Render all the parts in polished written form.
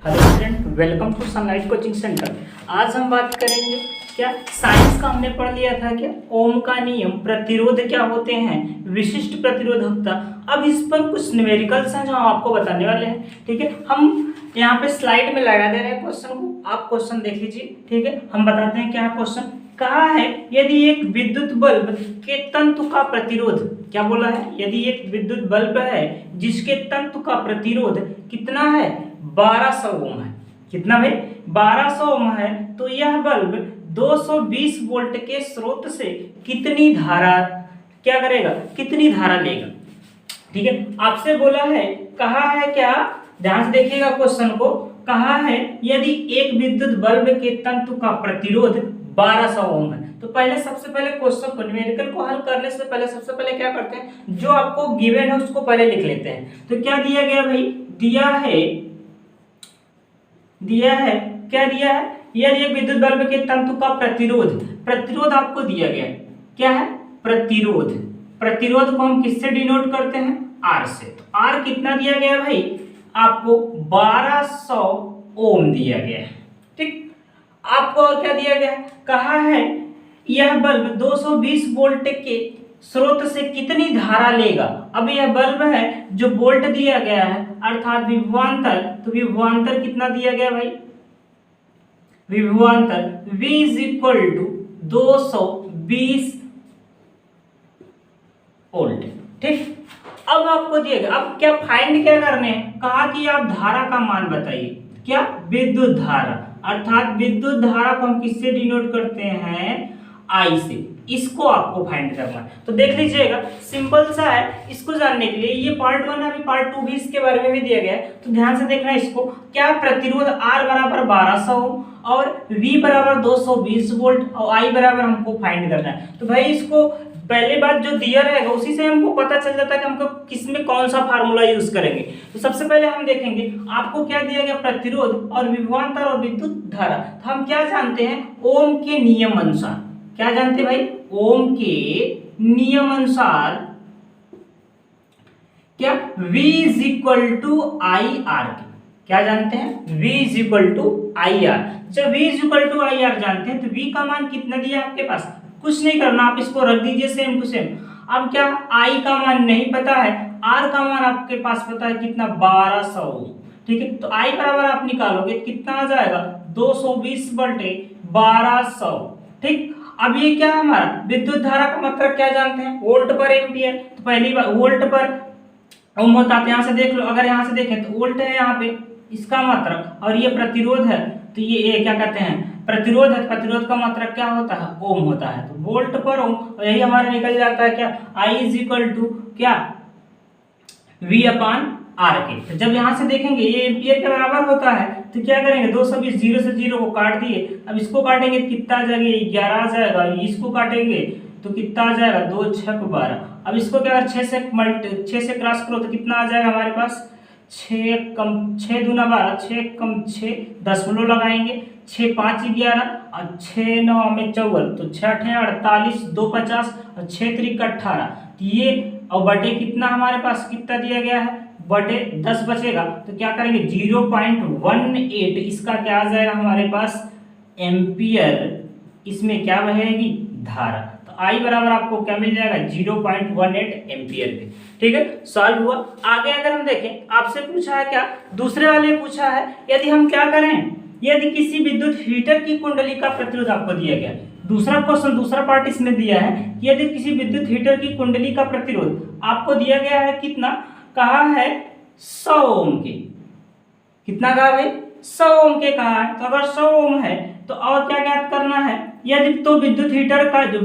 Hello student, welcome to sunlight coaching centre. आज हम बात करेंगे क्या साइंस का हमने पढ़ लिया था क्या ओम का नियम, प्रतिरोध क्या होते हैं, विशिष्ट प्रतिरोधकता। अब इस पर कुछ न्यूमेरिकल्स हैं जो हम आपको बताने वाले हैं। ठीक है, हम यहाँ पे स्लाइड में लगा दे रहे हैं क्वेश्चन को, आप क्वेश्चन देख लीजिए। ठीक है, हम बताते हैं क्या क्वेश्चन कहा है। यदि एक विद्युत बल्ब के तंतु का प्रतिरोध, क्या बोला है, यदि एक विद्युत बल्ब है जिसके तंतु का प्रतिरोध कितना है, 1200 ओम है। कितना भाई, 1200 ओम है। तो यह बल्ब 220 वोल्ट के स्रोत से कितनी धारा क्या करेगा, कितनी धारा लेगा। ठीक है, आपसे बोला है, कहा है क्या, ध्यान से देखिएगा क्वेश्चन को। कहा है यदि एक विद्युत बल्ब के तंतु का प्रतिरोध 1200 ओम है। तो पहले सबसे पहले क्वेश्चन को, न्यूमेरिकल को हल करने से पहले सबसे पहले क्या करते हैं, जो आपको गिवन है उसको पहले लिख लेते हैं। तो क्या दिया गया भाई, दिया है क्या दिया है, यदि एक विद्युत बल्ब के तंतु का प्रतिरोध आपको दिया गया है। क्या है, प्रतिरोध को हम किससे डिनोट करते हैं, आर से। तो आर कितना दिया गया भाई, आपको 1200 ओम दिया गया है। ठीक, आपको और क्या दिया गया है, कहा है यह बल्ब 220 वोल्ट के स्रोत से कितनी धारा लेगा। अब यह बल्ब है जो वोल्ट दिया गया है अर्थात विभवांतर, तो विभवांतर कितना दिया गया भाई, विभवांतर V = 220 वोल्ट। ठीक, अब आपको दिया गया, अब क्या फाइंड क्या करने हैं, कहा कि आप धारा का मान बताइए। क्या, विद्युत धारा, अर्थात विद्युत धारा को हम किससे डिनोट करते हैं, I से। इसको आपको फाइंड करना है। तो देख लीजिएगा, सिंपल सा है। इसको जानने के लिए ये पार्ट 1 है, अभी पार्ट 2 भी इसके बारे में भी दिया गया है। तो ध्यान से देखना इसको। क्या, प्रतिरोध R बराबर 1200 और V बराबर 220 वोल्ट और I बराबर हमको फाइंड करना है। तो भाई इसको पहले बात जो दिया रहेगा उसी से हमको पता चल जाता है कि हमको किसमें कौन सा फार्मूला यूज करेंगे। तो सबसे पहले हम देखेंगे आपको क्या दिया गया, प्रतिरोध और विभवांतर और विद्युत धारा। तो हम क्या जानते हैं, ओम के नियम अनुसार। क्या जानते हैं भाई, ओम के नियम अनुसार क्या, V = IR। क्या जानते हैं, V = IR। जब V = IR जानते हैं तो V का मान कितना दिया आपके पास, कुछ नहीं करना, आप इसको रख दीजिए सेम टू सेम। अब क्या, I का मान नहीं पता है, R का मान आपके पास पता है कितना, 1200। ठीक है, तो I बराबर आप निकालोगे कितना आ जाएगा, 220 बटे 1200। ठीक, अब ये क्या हमारा विद्युत धारा का मतलब क्या जानते हैं, वोल्ट पर एम्पियर। तो पहली बार वोल्ट पर ओम होता है, यहाँ से देख लो, अगर यहाँ से देखें तो वोल्ट है यहाँ पे इसका मात्रक, और ये प्रतिरोध है तो ये क्या कहते हैं, प्रतिरोध है। प्रतिरोध का मात्रक क्या होता है, ओम होता है। तो वोल्ट पर ओम, और यही हमारा निकल जाता है क्या, I = क्या, V/R के। तो जब यहाँ से देखेंगे ये एम्पियर के बराबर होता है तो क्या करेंगे, 220, 0 से 0 को काट दिए। अब इसको काटेंगे तो कितना आ जाएगा, 11 आ जाएगा। इसको काटेंगे तो कितना आ जाएगा, 2 × 6 = 12। अब इसको क्या, 6 से क्रॉस करो तो कितना आ जाएगा हमारे पास, 6 कम 6 दूना 12, 6 कम 6 दशमलव लगाएंगे, 6 5 11 और 6 9 में 54, तो 6 8 48, 2 50 और 6 3 18। ये और बटे कितना हमारे पास कितना दिया गया है, बटे 10 बचेगा। तो क्या करेंगे, 0.18 इसका क्या आ जाएगा हमारे पास, एम्पियर। इसमें क्या बहेगी, धारा। तो I बराबर आपको क्या मिल जाएगा, 0.18 एम्पियर के। ठीक है, सॉल्व हुआ। आगे अगर हम देखें, आपसे पूछा है क्या, दूसरे वाले पूछा है, यदि हम क्या करें, यदि किसी विद्युत हीटर की कुंडली का प्रतिरोध आपको दिया गया। दूसरा क्वेश्चन, दूसरा पार्ट इसमें दिया है कि यदि किसी विद्युत हीटर की कुंडली का प्रतिरोध आपको दिया गया है कितना, कहा है 100 ओम के। कितना कहा भाई, 100 ओम के कहा है। तो अगर 100 ओम है तो और क्या ज्ञात करना है, यदि तो विद्युत हीटर का जो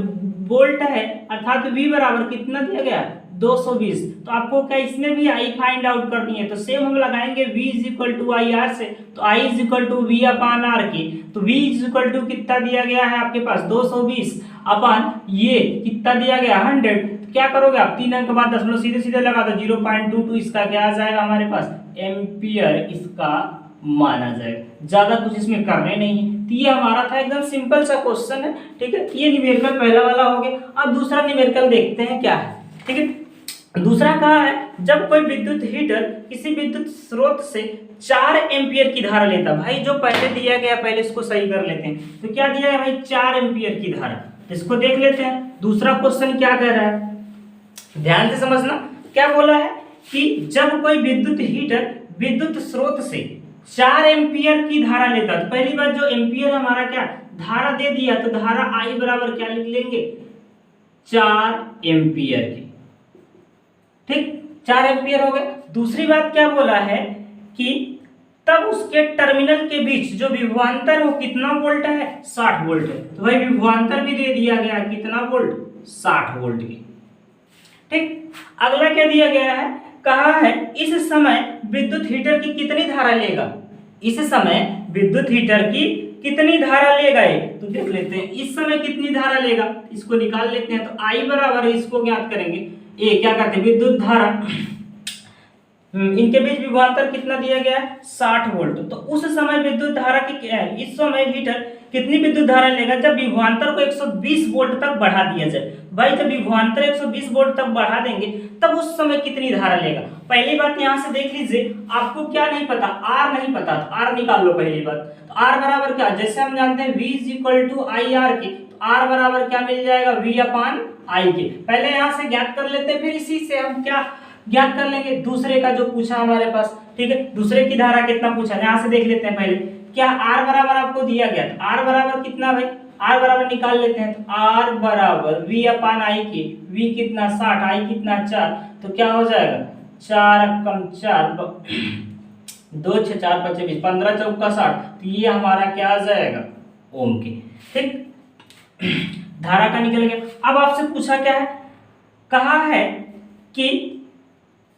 वोल्ट है अर्थात V बराबर कितना दिया गया, 220। तो आपको क्या इसमें भी I फाइंड आउट करनी है। तो सेम हम लगाएंगे V = IR से, तो I = V/R के। तो V = कितना दिया गया है आपके पास, 220 अपान ये कितना दिया गया, 100। तो क्या करोगे आप, 3 अंक के बाद दशमलव सीधे सीधे लगा दो, 0.22 इसका क्या आ जाएगा हमारे पास, एम्पियर इसका माना जाएगा। ज्यादा कुछ इसमें करने नहीं है। तो ये हमारा था एकदम सिंपल सा क्वेश्चन है। ठीक है, ये न्यूमेरिकल पहला वाला हो गया। अब दूसरा न्यूमेरिकल देखते हैं क्या है। ठीक है, दूसरा कहा है जब कोई विद्युत हीटर किसी विद्युत स्रोत से 4 एम्पियर की धारा लेता, भाई जो पहले दिया गया पहले इसको सही कर लेते हैं। तो क्या दिया है भाई 4 एम्पियर की धारा, इसको देख लेते हैं। दूसरा क्वेश्चन क्या कह रहा है, ध्यान से समझना। क्या बोला है कि जब कोई विद्युत हीटर विद्युत स्रोत से 4 एम्पियर की धारा लेता, तो पहली बात जो एम्पियर हमारा क्या धारा दे दिया, तो धारा आई बराबर क्या लिख लेंगे 4 एम्पियर की, ठीक 4 एम्पियर हो गए। दूसरी बात क्या बोला है कि तब उसके टर्मिनल के बीच जो विभवांतर वो कितना वोल्ट है 60 वोल्ट है, तो भाई विभवांतर भी दे दिया गया कितना वोल्ट 60 वोल्ट की, ठीक। अगला क्या दिया गया है, कहा है इस समय विद्युत हीटर की कितनी धारा लेगा, इस समय विद्युत हीटर की कितनी धारा लेगा ये, तो देख लेते हैं इस समय कितनी धारा लेगा, इसको निकाल लेते हैं। तो आई बराबर इसको ज्ञात करेंगे, ये क्या कहते हैं विद्युत धारा, इनके बीच विभवांतर कितना दिया गया है 60 वोल्ट। तो उस समय विद्युत धारा की इस समय हीटर कितनी विद्युत धारा लेगा जब विभवांतर को 120 वोल्ट तक बढ़ा दिया जाए। भाई जब विभवांतर 120 वोल्ट तक बढ़ा देंगे तब उस समय कितनी धारा लेगा। पहली बात यहां से देख लीजिए, आपको क्या नहीं पता आर नहीं पता, तो आर निकाल लो पहली बात। तो आर बराबर क्या, जैसे हम जानते हैं V = IR के, तो आर बराबर क्या मिल जाएगा V/I के। पहले यहां से ज्ञात कर लेते हैं, फिर इसी से हम क्या ज्ञात कर लेंगे दूसरे का जो पूछा हमारे पास, ठीक है। दूसरे की धारा कितना पूछा यहां से देख लेते हैं पहले। क्या आर बराबर आपको दिया गया, तो आर बराबर कितना भाई, आर बराबर निकाल लेते हैं। तो आर बराबर V/I के, V कितना 60, I कितना 4, तो क्या हो जाएगा 4 2 6 4 5 20 15 चौका 60, तो ये हमारा क्या आ जाएगा ओम के, ठीक। धारा का निकल गया। अब आपसे पूछा क्या है, कहा है कि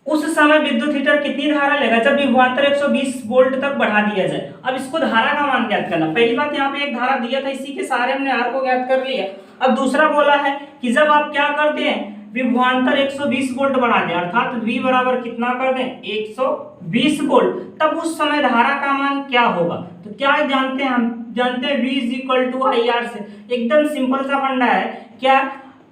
उस समय विद्युत हीटर कितनी धारा लेगा जब विभवांतर 120 वोल्ट तक बढ़ा दिया जाए। अब इसको धारा का मान ज्ञात करना। पहली बात यहाँ पे एक धारा दिया था, इसी के सहारे हमने आर को ज्ञात कर लिया। अब दूसरा बोला है कि जब आप क्या करते हैं विभवांतर 120 वोल्ट बढ़ा दें, अर्थात V बराबर कितना कर दें 120 वोल्ट, तब उस समय धारा का मान क्या होगा। तो क्या जानते हैं, हम जानते हैं V = IR से। एकदम सिंपल सा फंडा है, क्या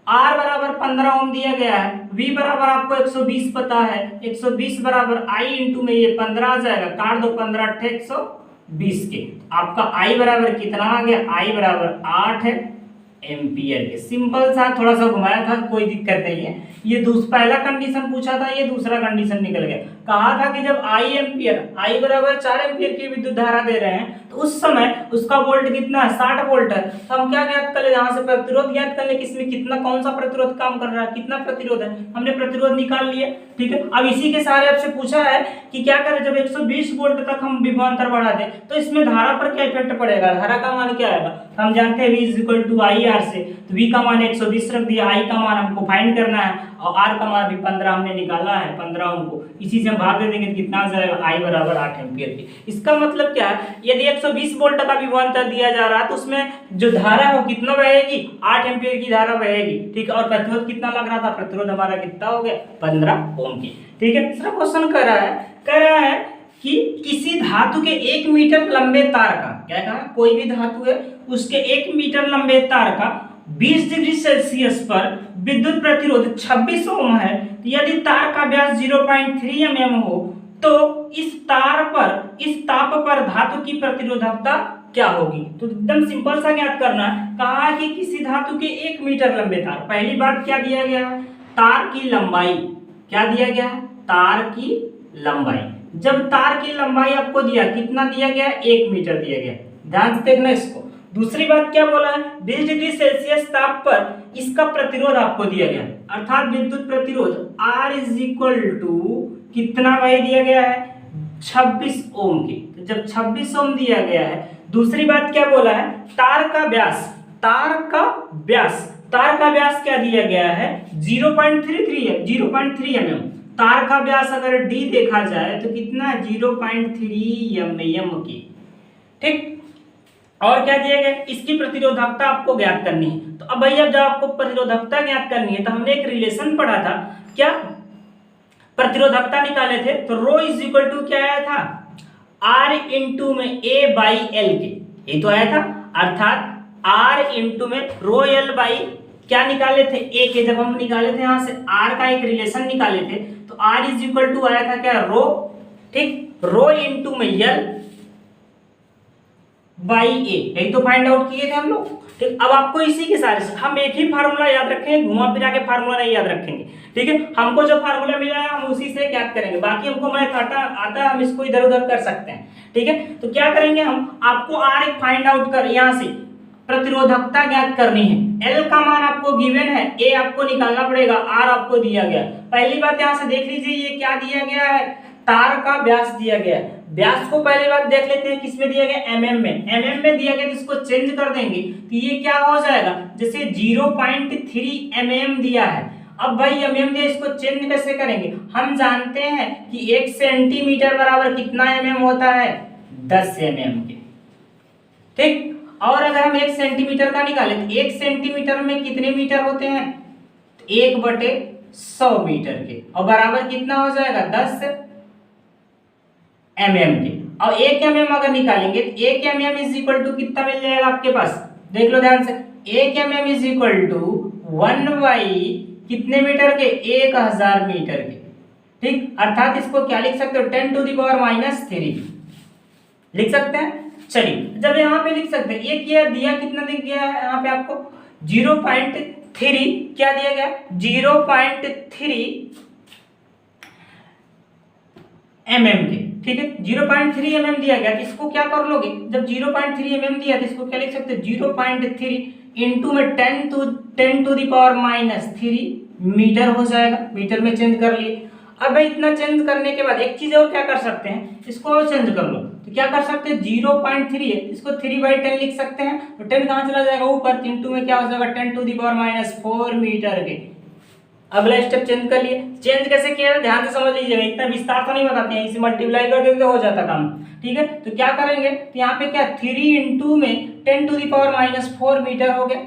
R बराबर 15 ओम दिया गया है, V बराबर आपको 120 पता है, 120 बराबर I इंटू में ये 15 आ जाएगा, काट दो 15 8 120 के, आपका I बराबर कितना आ गया, I बराबर 8 एम्पियर के। सिंपल सा थोड़ा सा घुमाया था, कोई दिक्कत नहीं है। ये पहला कंडीशन पूछा था, ये दूसरा कंडीशन निकल गया। कहा था कि जब I एम्पियर, I बराबर 4 एम्पियर की विद्युत धारा दे रहे हैं, तो उस समय उसका वोल्ट कितना है 60 वोल्ट है। तो हम क्या ज्ञात कर ले, यहाँ से प्रतिरोध ज्ञात कर ले कि इसमें कितना कौन सा प्रतिरोध काम कर रहा है, कितना प्रतिरोध है, हमने प्रतिरोध निकाल लिया, ठीक है। अब इसी के सहारे आपसे पूछा है कि क्या करें जब 120 वोल्ट तक हम विभवांतर बढ़ा दें तो इसमें धारा पर क्या इफेक्ट पड़ेगा, धारा का मान क्या आएगा। हम जानते हैं V = IR से, तो V का मान 120 रख दिया, I का मान हमको फाइंड करना है और R का मान भी 15 हमने निकाला है, 15 ओम को इसी से हम भाग दे देंगे तो कितना आ जाएगा I बराबर 8 एम्पियर की। इसका मतलब क्या है, यदि 120 वोल्ट का विभवांतर दिया जा रहा है तो उसमें जो धारा है वो कितना बहेगी 8 एम्पियर की धारा बहेगी, ठीक है। और प्रतिरोध कितना लग रहा था, प्रतिरोध हमारा कितना हो गया 15 ओम की, ठीक है। दूसरा क्वेश्चन कह रहा है कि किसी धातु के 1 मीटर लंबे तार का, क्या कहा, कोई भी धातु है उसके 1 मीटर लंबे तार का 20 डिग्री सेल्सियस पर विद्युत प्रतिरोध 26 ओम है। यदि तार का व्यास 0.3 mm हो तो इस ताप पर धातु की प्रतिरोधकता क्या होगी। तो एकदम सिंपल सा ज्ञात करना है। कहा है कि किसी धातु के 1 मीटर लंबे तार, पहली बात क्या दिया गया है, तार की लंबाई, क्या दिया गया है, तार की लंबाई। जब तार की लंबाई आपको दिया, कितना दिया गया, 1 मीटर दिया गया, ध्यान से देखना इसको। दूसरी बात क्या बोला है, 20 डिग्री सेल्सियस ताप पर इसका प्रतिरोध आपको दिया गया, अर्थात विद्युत प्रतिरोध R = कितना भाई दिया गया है 26 ओम की। तो जब 26 ओम दिया गया है, दूसरी बात क्या बोला है, तार का व्यास क्या दिया गया है 0.3 mm। तार का व्यास अगर D देखा जाए तो कितना 0.3 mm की, ठीक। और क्या दिया गया, इसकी प्रतिरोधकता आपको ज्ञात करनी है। तो अब भैया जब आपको प्रतिरोधकता ज्ञात करनी है तो हमने एक रिलेशन पढ़ा था, क्या प्रतिरोधकता निकाले थे, तो ρ क्या आया था R इंटू में A/L के, ये तो आया था, अर्थात R इंटू में ρL/K क्या निकाले थे, ए के जब हम निकाले थे यहाँ से आर का एक रिलेशन निकाले थे, तो आर इज इक्वल टू आया था क्या, रो, ठीक, रो इंटू में यल बाई ए, यही तो फाइंड आउट किए थे हम लोग, ठीक। अब आपको इसी के सारे से हम एक ही फार्मूला याद रखेंगे, घुमा फिरा के फार्मूला नहीं याद रखेंगे, ठीक है। हमको जो फार्मूला मिला है हम उसी से याद करेंगे, बाकी हमको मैथ आता हम इसको इधर उधर कर सकते हैं, ठीक है। तो क्या करेंगे हम, आपको आर एक फाइंड आउट कर, यहाँ से प्रतिरोधकता ज्ञात करनी है, एल का मान आपको गिवन है, ए आपको निकालना पड़ेगा, आर आपको दिया गया। पहली बात यहाँ से देख लीजिए, ये क्या दिया गया है, तार का व्यास दिया गया है। व्यास को पहले बात देख लेते हैं किसमें दिया गया, एमएम में, एमएम में दिया गया, तो इसको चेंज कर देंगे तो ये क्या हो जाएगा, जैसे 0.3 एमएम दिया है। अब भाई एमएम दिया, इसको चेंज कैसे करेंगे, हम जानते हैं कि 1 सेंटीमीटर बराबर कितना एमएम होता है, 10 एमएम के, ठीक। और अगर हम 1 सेंटीमीटर का निकालें तो 1 सेंटीमीटर में कितने मीटर होते हैं, 1/100 मीटर के, और बराबर कितना हो जाएगा, 10 एमएम के। और 1 एमएम अगर निकालेंगे तो 1 एमएम इज इक्वल टू कितना मिल जाएगा आपके पास, देख लो ध्यान से, 1 एमएम इज इक्वल टू 1 कितने मीटर के, 1000 मीटर के, ठीक। अर्थात इसको क्या लिख सकते हो, 10⁻³ लिख सकते हैं। चलिए जब यहाँ पे लिख सकते हैं, एक ये दिया कितना दिख गया है यहाँ पे आपको 0.3, क्या दिया गया 0.3 mm के, ठीक है। 0.3 mm दिया गया, तो इसको क्या कर लोगे, जब 0.3 mm दिया तो इसको क्या लिख सकते हैं, 0.3 इंटू में 10⁻³ मीटर हो जाएगा, मीटर में चेंज कर लिए। अब इतना चेंज करने के बाद एक चीज और क्या कर सकते हैं, इसको और चेंज कर लो, तो क्या कर सकते हैं, 0.3 है, इसको 3/10 लिख सकते हैं, तो 10 कहाँ चला जाएगा ऊपर, इंटू में क्या हो जाएगा 10⁻⁴ मीटर के। अगला स्टेप चेंज कर लिए, चेंज कैसे किया है ध्यान से समझ लीजिएगा, इतना विस्तार तो नहीं बताते हैं, इसे मल्टीप्लाई कर देते तो हो जाता काम, ठीक है। तो क्या करेंगे, तो यहाँ पे क्या 3 इंटू में 10⁻⁴ मीटर हो गया,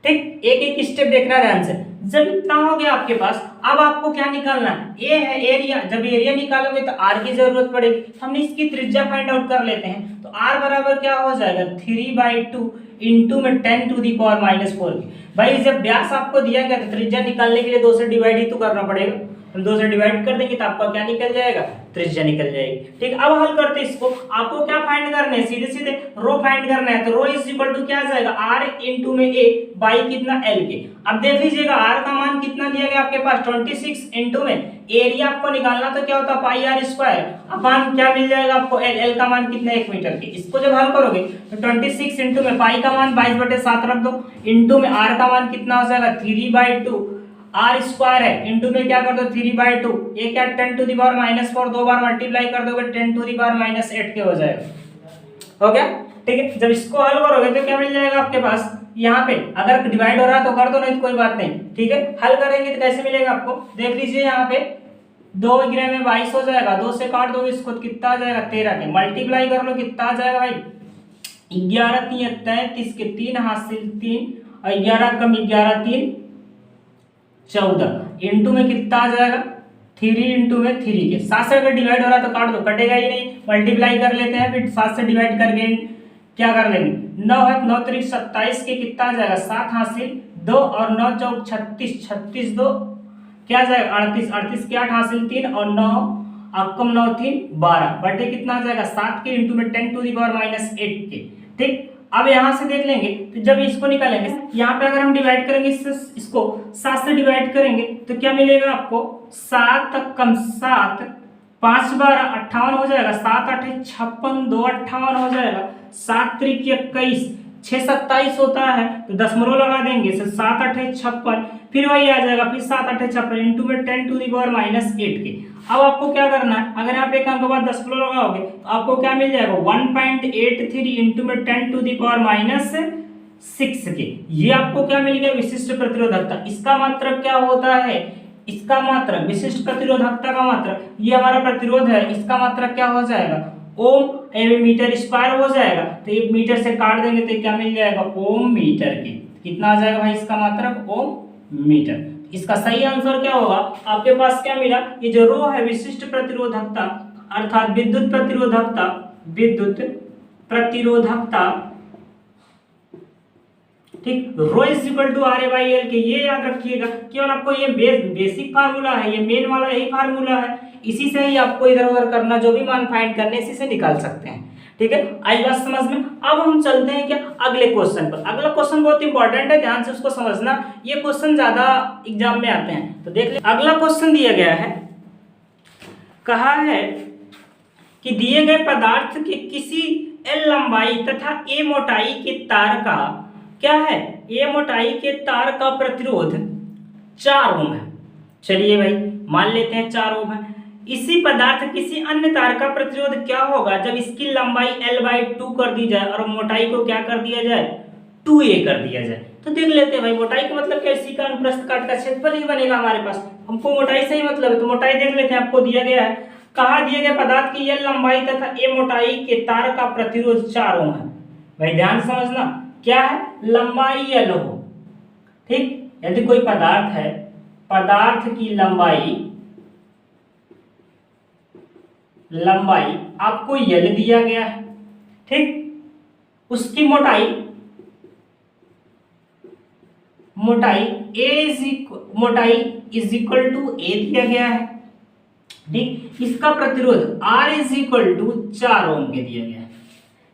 ठीक। एक एक स्टेप देखना है ध्यान से। जब इतना हो गया आपके पास, अब आपको क्या निकालना है, ए है एरिया, जब एरिया निकालोगे तो आर की जरूरत पड़ेगी, हमने इसकी त्रिज्या फाइंड आउट कर लेते हैं, तो आर बराबर क्या हो जाएगा 3/2 इंटू में 10⁻⁴ भाई जब व्यास आपको दिया गया तो त्रिज्या निकालने के लिए 2 से डिवाइड ही तो करना पड़ेगा, हम 2 से डिवाइड कर देंगे तो आपका क्या निकल जाएगा, त्रिज्या निकल जाएगी, ठीक। अब हल करते हैं इसको, आपको क्या फाइंड करना है, सीधे सीधे रो फाइंड करना है, तो रो इज इक्वल टू क्या आ जाएगा, आर इंटू में ए बाई कितना एल के। अब देख लीजिएगा आर का मान कितना दिया गया आपके पास 26 इंटू में एरिया आपको निकालना तो क्या होता है πr², अब मान क्या मिल जाएगा आपको एल, एल का मान कितना 1 मीटर के। इसको जब हल करोगे तो 26 इंटू में पाई का मान 22/7 रख दो, इंटू में आर का मान कितना हो जाएगा 3/2 r² है, इंटू में क्या कर दो 3/2, ये क्या 10⁻⁴ 2 बार मल्टीप्लाई कर दोगे 10⁻⁸ के हो जाएगा, हो गया, ठीक है। जब इसको हल करोगे तो क्या मिल जाएगा आपके पास, यहाँ पे अगर डिवाइड हो रहा है तो कर दो, नहीं तो कोई बात नहीं, ठीक है। हल करेंगे तो कैसे मिलेगा आपको, देख लीजिए यहाँ पे 2 × में 22 हो जाएगा, 2 से काट दो इसको कितना आ जाएगा 13 के, मल्टीप्लाई कर लो कितना आ जाएगा भाई 11 3 33 के 3 हासिल 3 और 11 कम 11 3 14 इंटू में कितना आ जाएगा 3 इंटू में 3 के, 7 से अगर डिवाइड हो रहा है तो काट दो, कटेगा ही नहीं, मल्टीप्लाई कर लेते हैं, फिर 7 से डिवाइड करके क्या कर लेंगे 9 है 9 3 27 के कितना आ जाएगा 7 हासिल 2 और 9 4 36 36 2 क्या आ जाएगा 38 38 के 8 हासिल 3 और 9 कम 9 3 12 बटे कितना आ जाएगा 7 के इंटू में 10⁻⁸ के, ठीक। अब यहाँ से देख लेंगे तो जब इसको निकालेंगे, यहाँ पे अगर हम डिवाइड करेंगे इसको 7 से डिवाइड करेंगे तो क्या मिलेगा आपको 7 कम 7 5 12 58 हो जाएगा, 7 8 56 2 58 हो जाएगा, 7 3 21 6 27 होता है तो दशमलव लगा देंगे, 7 8 56 फिर वही आ जाएगा, फिर 7 8 56 इंटू में 10⁻⁸ के। अब आपको क्या करना है, अगर यहाँ पे एक अंक बाद दशमलव लगाओगे तो आपको क्या मिल जाएगा 1.83 इंटू में 10⁻⁶ के। ये आपको क्या मिल गया विशिष्ट प्रतिरोधकता। इसका मात्रक क्या होता है, इसका मात्रक विशिष्ट प्रतिरोधकता का मात्रक, ये हमारा प्रतिरोध है, इसका मात्रक क्या हो जाएगा ओम मीटर स्क्वायर हो जाएगा, तो ये मीटर से काट देंगे तो क्या मिल जाएगा ओम मीटर के, कितना आ जाएगा भाई इसका मात्रक ओम मीटर। इसका सही आंसर क्या होगा, आपके पास क्या मिला, ये जो रो है विशिष्ट प्रतिरोधकता अर्थात विद्युत प्रतिरोधकता ठीक, rho is equal to R A by L के, ये याद रखिएगा। केवल आपको ये बेसिक फार्मूला है, ये मेन वाला यही फार्मूला है, इसी से ही आपको इधर उधर करना, जो भी मान फाइंड करने इसी से निकाल सकते हैं। ठीक है, आई बात समझ में। अब हम चलते हैं क्या अगले क्वेश्चन पर। अगला क्वेश्चन बहुत इंपॉर्टेंट है, ध्यान से उसको समझना, ये क्वेश्चन ज्यादा एग्जाम में आते हैं। तो देख ले, अगला क्वेश्चन दिया गया है, कहा है कि दिए गए पदार्थ के किसी एल लंबाई तथा ए मोटाई के तार का क्या है, ए मोटाई के तार का प्रतिरोध 4 ओम है। चलिए भाई मान लेते हैं 4 ओम है। इसी पदार्थ किसी अन्य तार का प्रतिरोध क्या होगा जब इसकी लंबाई L/2 कर दी जाए और मोटाई को क्या कर दिया जाए, 2a कर दिया जाए। तो देख लेते हैं भाई, मोटाई का मतलब क्या, इसी का अनुप्रस्थ काट का क्षेत्रफल ही बनेगा हमारे पास, हमको मोटाई से ही मतलब है। तो मोटाई देख लेते हैं, आपको दिया गया है, कहा दिए गए पदार्थ की L लंबाई तथा a मोटाई के तार का प्रतिरोध 4 ओम है। भाई ध्यान समझना, क्या है, लंबाई L हो, ठीक, यदि कोई पदार्थ है, पदार्थ की लंबाई आपको L दिया गया है, ठीक, उसकी मोटाई इज इक्वल टू a दिया गया है, ठीक, इसका प्रतिरोध R इज इक्वल टू 4 ओम के दिया गया है।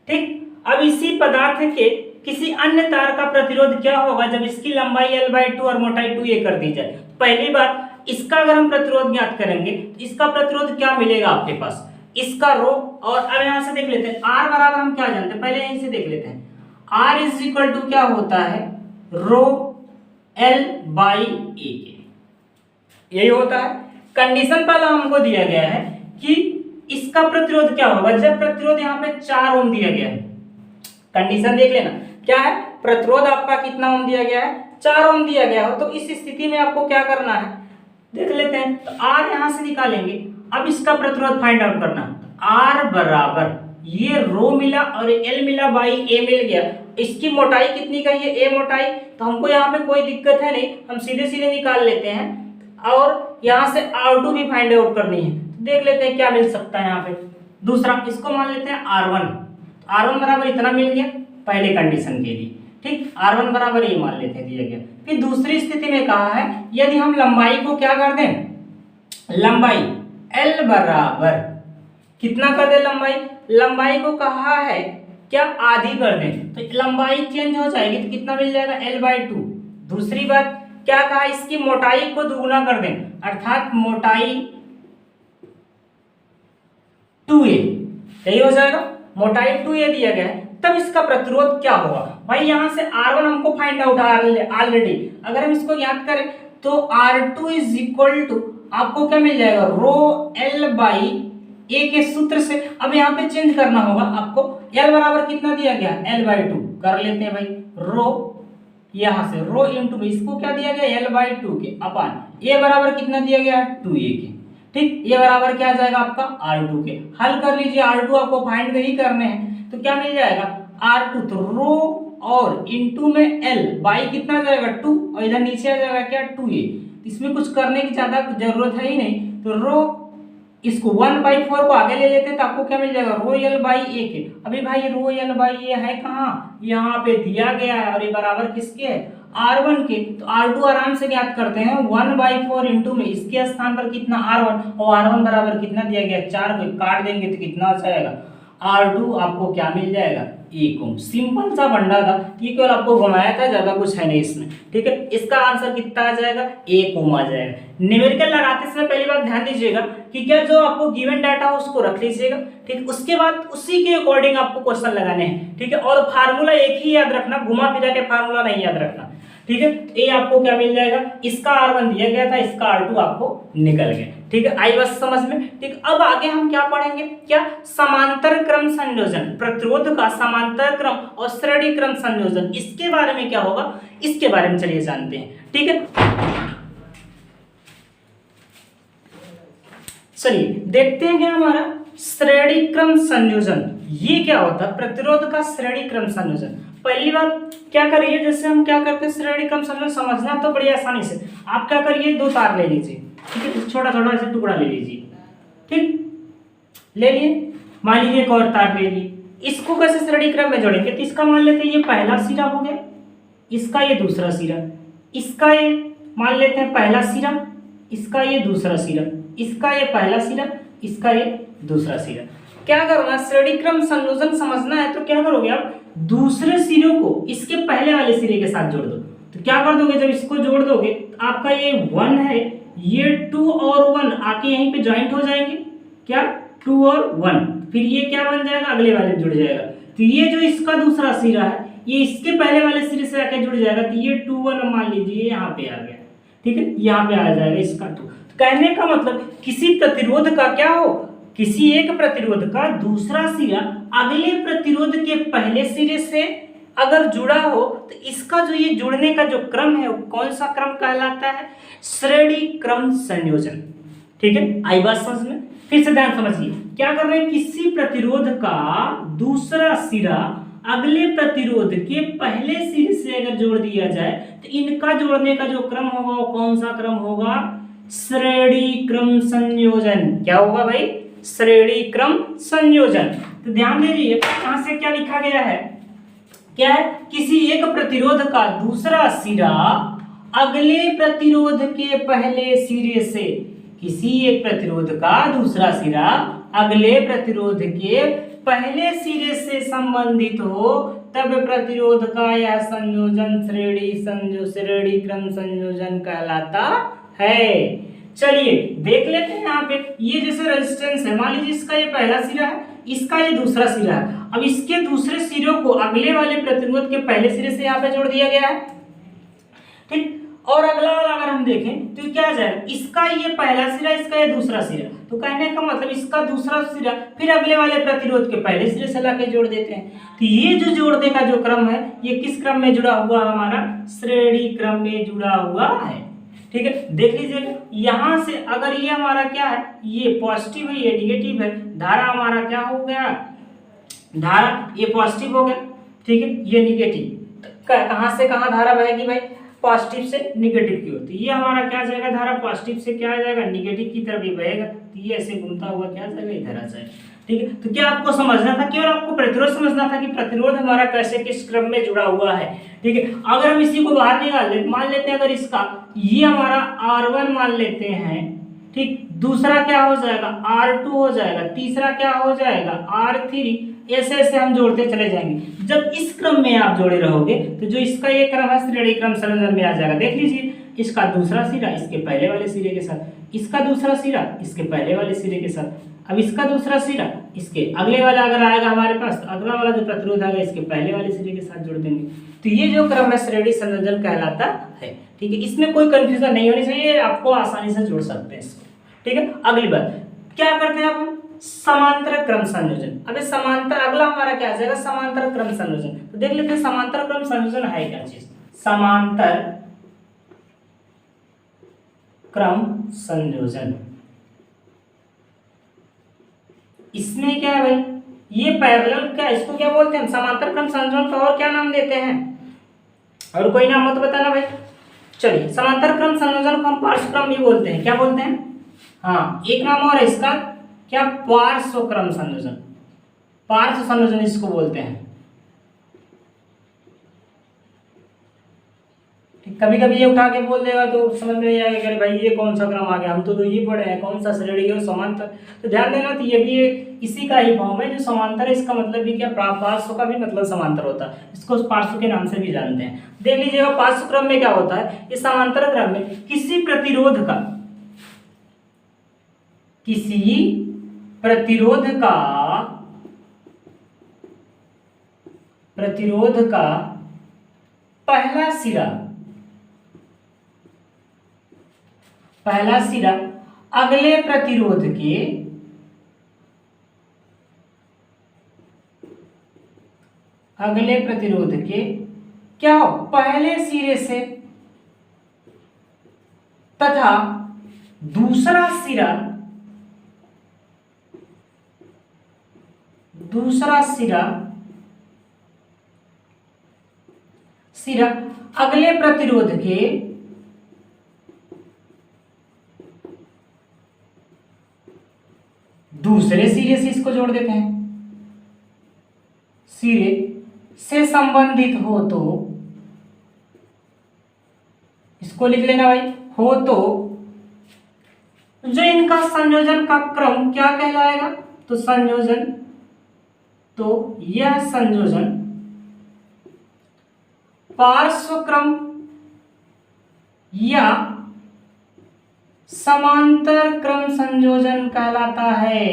ठीक, अब इसी पदार्थ के किसी अन्य तार का प्रतिरोध क्या होगा जब इसकी लंबाई L/2 और मोटाई 2a कर दी जाए। पहली बात, इसका अगर हम प्रतिरोध ज्ञात करेंगे तो इसका प्रतिरोध क्या मिलेगा आपके पास, इसका रो, और अब यहां से देख लेते हैं R बराबर हम क्या जानते हैं, पहले यहीं से देख लेते हैं, R इज इक्वल टू क्या होता है, रो L/a के, यही होता है। कंडीशन पहला हमको दिया गया है कि इसका प्रतिरोध क्या होगा जब प्रतिरोध यहाँ पे 4 ओम दिया गया है। कंडीशन देख लेना, क्या है, प्रतिरोध आपका कितना ओम दिया गया है, 4 ओम दिया गया हो, तो इस स्थिति में आपको क्या करना है, देख लेते हैं। तो R यहां से निकालेंगे, अब इसका प्रतिरोध फाइंड आउट करना। R बराबर ये रो मिला और L मिला बाई A मिल गया, इसकी मोटाई कितनी का, ये A मोटाई, तो हमको यहाँ पे कोई दिक्कत है नहीं, हम सीधे सीधे निकाल लेते हैं। और यहाँ से R2 भी फाइंड आउट करनी है, तो देख लेते हैं क्या मिल सकता है यहाँ पे। दूसरा, इसको मान लेते हैं R1, R1 बराबर इतना मिल गया पहले कंडीशन के लिए, ठीक, R1 बराबर ये मान लेते हैं दिया गया। फिर दूसरी स्थिति में कहा है यदि हम लंबाई को क्या कर दें, लंबाई L बराबर कितना कर दे, लंबाई को कहा है क्या, आधी कर दें, तो लंबाई चेंज हो जाएगी, तो कितना मिल जाएगा, L/2। दूसरी बात क्या कहा, इसकी मोटाई को दुगुना कर दें, अर्थात मोटाई 2a, यही हो जाएगा, मोटाई 2a दिया गया है। तब इसका प्रतिरोध क्या होगा, भाई यहां से R1 हमको फाइंड आउट ऑलरेडी, अगर हम इसको याद करें तो R2 इज इक्वल टू आपको क्या मिल जाएगा, रो L/a के सूत्र से। अब यहाँ पे चेंज करना होगा आपको, L बराबर कितना दिया गया, L/2 कर लेते हैं भाई, रो यहां से रो इंटू में इसको क्या दिया गया, L/2 के अपान a बराबर कितना दिया गया, 2a के, ठीक, ये बराबर क्या आ जाएगा आपका R2 के। हल कर लीजिए, R2 आपको फाइंड ही करने हैं, तो क्या मिल जाएगा R2, तो रो और इंटू में L बाई कितना जाएगा 2, और इधर नीचे आ जाएगा क्या 2a। इसमें कुछ करने की ज्यादा जरूरत है ही नहीं, तो रो इसको 1/4 को आगे ले लेते हैं तो आपको क्या मिल जाएगा, रो L/a के। अभी भाई रो L/a है कहाँ, यहाँ पे दिया गया है, और ये बराबर किसके है, R1 के। तो R2 आराम से ज्ञात करते हैं, 1/4 इंटू में इसके स्थान पर कितना R1, और R1 बराबर कितना दिया गया 4 को काट देंगे तो कितना आ जाएगा, R2 आपको क्या मिल जाएगा, 1 ओम। सिंपल सा बंडा था, ये केवल आपको घुमाया था, ज्यादा कुछ है नहीं इसमें, ठीक है। इसका आंसर कितना आ जाएगा, 1 ओम आ जाएगा। न्यूमेरिकल लगाते समय पहली बात ध्यान दीजिएगा कि क्या जो आपको गिवन डाटा हो उसको रख लीजिएगा, ठीक, उसके बाद उसी के अकॉर्डिंग आपको क्वेश्चन लगाने हैं, ठीक है। और फार्मूला एक ही याद रखना, घुमा फिरा के फार्मूला नहीं याद रखना, ठीक है। ये आपको क्या मिल जाएगा, इसका R1 दिया गया था, इसका R2 आपको निकल गया, ठीक है। आई बस समझ में, ठीक। अब आगे हम क्या पढ़ेंगे, क्या समांतर क्रम संयोजन, प्रतिरोध का समांतर क्रम और श्रेणी क्रम संयोजन, इसके बारे में क्या होगा, इसके बारे में चलिए जानते हैं, ठीक है। चलिए देखते हैं क्या हमारा श्रेणी क्रम संयोजन, ये क्या होता है, प्रतिरोध का श्रेणी क्रम संयोजन। पहली बात क्या करिए, जैसे हम क्या करते हैं, श्रेणी क्रम संयोजन समझना तो बड़ी आसानी से, आप क्या करिए, 2 तार ले लीजिए, ठीक है, छोटा छोटा ऐसे टुकड़ा ले लीजिए, ठीक, ले लिए, मान लीजिए एक और तार ले लिए, इसको कैसे श्रेणी क्रम में जोड़ेंगे, तो इसका मान लेते हैं ये पहला सिरा हो गया, इसका ये दूसरा सिरा, इसका ये मान लेते हैं पहला सिरा, इसका ये दूसरा सिरा, इसका ये पहला सिरा, इसका ये दूसरा सिरा। क्या करना, श्रेणी क्रम संयोजन समझना है तो क्या करोगे आप, दूसरे सिरों को इसके पहले वाले सिरे के साथ जोड़ दो। तो क्या कर दोगे, जब इसको जोड़ दोगे तो आपका ये 1 है, ये 2 और 1 आके यहीं पे ज्वाइंट हो जाएंगे, क्या 2 और 1, फिर ये क्या बन जाएगा, अगले वाले जुड़ जाएगा। तो ये जो इसका दूसरा सिरा है ये इसके पहले वाले सिरे से आके जुड़ जाएगा, तो ये 2 1 मान लीजिए यहाँ पे आ गया, ठीक है, यहाँ पे आ जाएगा इसका 2। तो कहने का मतलब किसी प्रतिरोध का क्या हो, किसी एक प्रतिरोध का दूसरा सिरा अगले प्रतिरोध के पहले सिरे से अगर जुड़ा हो तो इसका जो ये जुड़ने का जो क्रम है वो कौन सा क्रम कहलाता है, श्रेणी क्रम संयोजन। ठीक है, आई बात समझ में, फिर से ध्यान समझिए क्या कर रहे हैं, किसी प्रतिरोध का दूसरा सिरा अगले प्रतिरोध के पहले सिरे से अगर जोड़ दिया जाए तो इनका जोड़ने का जो क्रम होगा वो कौन सा क्रम होगा, श्रेणी क्रम संयोजन। क्या होगा भाई, श्रेणी क्रम संयोजन। तो ध्यान दीजिए यहां से क्या लिखा गया है, क्या है, किसी एक प्रतिरोध का दूसरा सिरा अगले प्रतिरोध के पहले सिरे से, किसी एक प्रतिरोध का दूसरा सिरा अगले प्रतिरोध के पहले सिरे से संबंधित हो तब प्रतिरोध का यह संयोजन श्रेणी क्रम संयोजन कहलाता है। चलिए देख लेते हैं यहाँ पे, ये जैसे रेजिस्टेंस है, मान लीजिए इसका ये पहला सिरा है, इसका ये दूसरा सिरा है, अब इसके दूसरे सिरों को अगले वाले प्रतिरोध के पहले सिरे से यहाँ पे जोड़ दिया गया है, ठीक। और अगला वाला अगर हम देखें तो क्या आ जाएगा, इसका ये पहला सिरा, इसका ये दूसरा सिरा, तो कहने का मतलब इसका दूसरा सिरा फिर अगले वाले प्रतिरोध के पहले सिरे से लाके जोड़ देते हैं। तो ये जो जोड़ने का जो क्रम है ये किस क्रम में जुड़ा हुआ, हमारा श्रेणी क्रम में जुड़ा हुआ है। ठीक है, देख लीजिएगा यहां से अगर ये हमारा क्या है, ये पॉजिटिव है ये निगेटिव है, धारा हमारा क्या हो गया, धारा ये पॉजिटिव हो गया, ठीक है, ये निगेटिव, कहां से कहां धारा बहेगी भाई, पॉजिटिव से निगेटिव की ओर। तो ये हमारा क्या जाएगा, धारा पॉजिटिव से क्या आ जाएगा, निगेटिव की तरफ ही बहेगा, तो ये ऐसे घूमता हुआ क्या जाएगा, इधर आ जाएगा। ठीक है, तो क्या आपको समझना था, केवल आपको प्रतिरोध समझना था कि प्रतिरोध हमारा कैसे किस क्रम में जुड़ा हुआ है। ठीक है, अगर हम इसी को बाहर निकाल लेते, मान लेते हैं अगर इसका ये हमारा R1 मान लेते हैं, ठीक, दूसरा क्या हो जाएगा R2 हो जाएगा, तीसरा क्या हो जाएगा R3, ऐसे ऐसे हम जोड़ते चले जाएंगे। जब इस क्रम में आप जोड़े रहोगे तो जो इसका ये क्रम है श्रेणी क्रम संयोजन में आ जाएगा। देख लीजिए इसका दूसरा सिरा इसके पहले वाले सिरे के साथ, इसका दूसरा सिरा इसके पहले वाले सिरे के साथ, अब इसका दूसरा सिरा इसके अगले वाला अगर आएगा हमारे पास तो अगला वाला जो प्रतिरोध आएगा इसके पहले वाले सिरे के साथ जोड़ देंगे। तो ये जो क्रम है श्रेणी संयोजन कहलाता है। ठीक है, इसमें कोई कंफ्यूजन नहीं होनी चाहिए, आपको आसानी से जोड़ सकते हैं इसको। ठीक है, अगली बात क्या करते हैं आप, समांतर क्रम संयोजन। अबे समांतर, अगला हमारा क्या आ जाएगा, समांतर क्रम संयोजन। तो देख लेते हैं समांतर क्रम संयोजन है क्या चीज, समांतर क्रम संयोजन। इसमें क्या है भाई, ये पैरेलल, क्या इसको क्या बोलते हैं, समांतर क्रम संयोजन का और क्या नाम देते हैं, और कोई नाम मत बताना भाई। चलिए, समांतर क्रम संयोजन को हम पार्श्व क्रम भी बोलते हैं, क्या बोलते हैं, हाँ एक नाम और है इसका, क्या, पार्श्व क्रम संयोजन, पार्श्व संयोजन इसको बोलते हैं। कभी कभी ये उठा के बोल देगा तो समझ में नहीं आएगा कि भाई ये कौन सा क्रम आ गया, हम तो ये पढ़े हैं कौन सा श्रेणी और समांतर। तो ध्यान देना, तो ये भी इसी का ही फॉर्म है जो समांतर है, इसका मतलब भी क्या, पार्श्व का भी मतलब समांतर होता है, इसको पार्श्व के नाम से भी जानते हैं। देख लीजिएगा पार्श्व क्रम में क्या होता है, इस समांतर क्रम में किसी प्रतिरोध का पहला सिरा अगले प्रतिरोध के क्या हो, पहले सिरे से, तथा दूसरा सिरा अगले प्रतिरोध के दूसरे सिरे से, इसको जोड़ देते हैं, सिरे से संबंधित हो तो इसको लिख लेना भाई, हो तो जो इनका संयोजन का क्रम क्या कहलाएगा, तो संयोजन, तो यह संयोजन पार्श्व क्रम या समांतर क्रम संयोजन कहलाता है।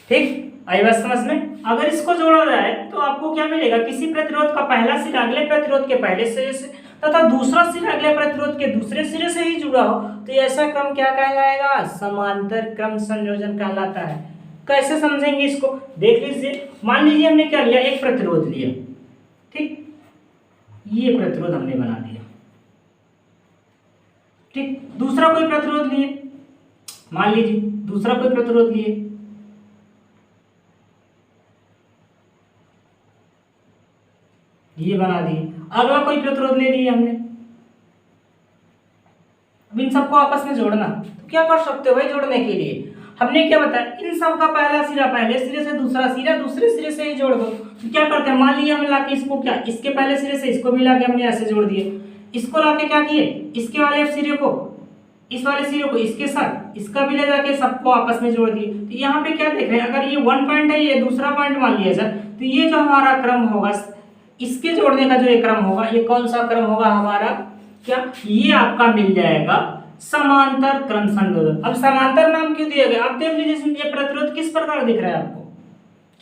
ठीक, आई बात समझ में। अगर इसको जोड़ा जाए तो आपको क्या मिलेगा, किसी प्रतिरोध का पहला सिरा अगले प्रतिरोध के पहले सिरे से तथा दूसरा सिरा अगले प्रतिरोध के दूसरे सिरे से ही जुड़ा हो तो ऐसा क्रम क्या कहलाएगा, समांतर क्रम संयोजन कहलाता है। कैसे समझेंगे इसको, देख लीजिए। मान लीजिए हमने क्या लिया, एक प्रतिरोध लिया, ठीक, ये प्रतिरोध हमने बना दिया, ठीक। दूसरा कोई प्रतिरोध लिए, मान लीजिए दूसरा कोई प्रतिरोध लिए, ये बना दिए। अगला कोई प्रतिरोध ले लिया हमने। अब इन सबको आपस में जोड़ना, तो क्या कर सकते हो भाई, जोड़ने के लिए हमने क्या बताया, इन सब का पहला सिरा पहले सिरे से, दूसरा सिरा दूसरे सिरे से ही जोड़ दो। तो क्या करते हैं, मान लिया हमने लाके इसको क्या, इसके पहले सिरे से इसको भी लाके हमने ऐसे जोड़ दिए। इसको लाके क्या किए, इसके वाले सिरे को इस वाले सिरे को इसके साथ, इसका भी ले जाके सबको आपस में जोड़ दिए। तो यहाँ पे क्या देख रहे हैं, अगर ये 1 पॉइंट है, ये दूसरा पॉइंट मान लिया जाए, तो ये जो हमारा क्रम होगा, इसके जोड़ने का जो ये क्रम होगा, ये कौन सा क्रम होगा हमारा, क्या, ये आपका मिल जाएगा समांतर क्रम संयोजन। अब समांतर नाम क्यों दिया गया, आप देख लीजिए ये प्रतिरोध किस प्रकार दिख रहा है आपको,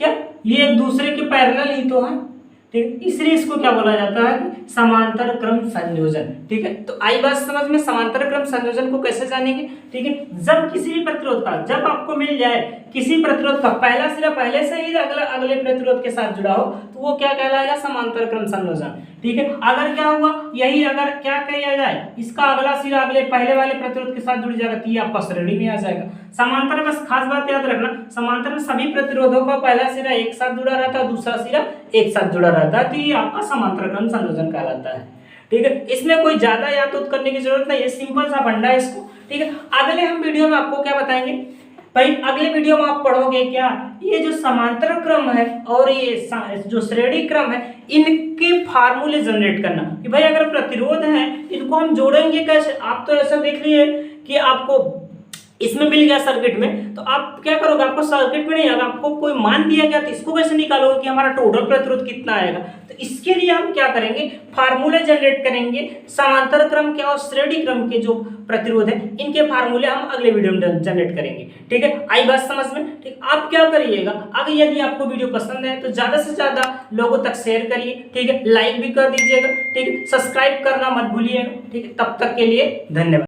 क्या ये एक दूसरे के पैरेलल ही तो है, ठीक, इसलिए इसको क्या बोला जाता है, समांतर क्रम संयोजन। ठीक है, तो आई बात समझ में। समांतर क्रम संयोजन को कैसे जानेंगे, ठीक है, जब किसी भी प्रतिरोध का, जब आपको मिल जाए किसी प्रतिरोध का पहला सिरा पहले से ही अगले प्रतिरोध के साथ जुड़ा हो तो वो क्या कहलाएगा, समांतर क्रम संयोजन। ठीक है, अगर क्या हुआ, यही अगर क्या किया जाए, इसका अगला सिरा अगले पहले वाले प्रतिरोध के साथ जुड़ जाएगा तो ये आपका श्रेणी में आ जाएगा। समांतर में बस खास बात याद रखना, समांतर में सभी प्रतिरोधों का पहला सिरा एक साथ जुड़ा रहता है, दूसरा सिरा एक साथ जुड़ा रहता है, तो ये आपका समांतर क्रम संयोजन कहलाता है। ठीक है, इसमें कोई ज्यादा याद करने की जरूरत नहीं है, सिंपल सा फंडा है इसको। ठीक है, अगले हम वीडियो में आपको क्या बताएंगे भाई, अगले वीडियो में आप पढ़ोगे क्या, ये जो समांतर क्रम है और ये जो श्रेणी क्रम है, इनके फार्मूले जनरेट करना कि भाई अगर प्रतिरोध है इनको हम जोड़ेंगे कैसे। आप तो ऐसा देख लिए कि आपको इसमें मिल गया सर्किट में, तो आप क्या करोगे, आपको सर्किट में नहीं आएगा, आपको कोई मान दिया गया तो इसको कैसे निकालोगे कि हमारा टोटल प्रतिरोध कितना आएगा। तो इसके लिए हम क्या करेंगे, फार्मूले जनरेट करेंगे, समांतर क्रम के और श्रेणी क्रम के जो प्रतिरोध है इनके फार्मूले हम अगले वीडियो में जनरेट करेंगे। ठीक है, आई बात समझ में। ठीक, आप क्या करिएगा, अगर यदि आपको वीडियो पसंद है तो ज्यादा से ज्यादा लोगों तक शेयर करिए। ठीक है, लाइक भी कर दीजिएगा। ठीक है, सब्सक्राइब करना मत भूलिएगा। ठीक है, तब तक के लिए धन्यवाद।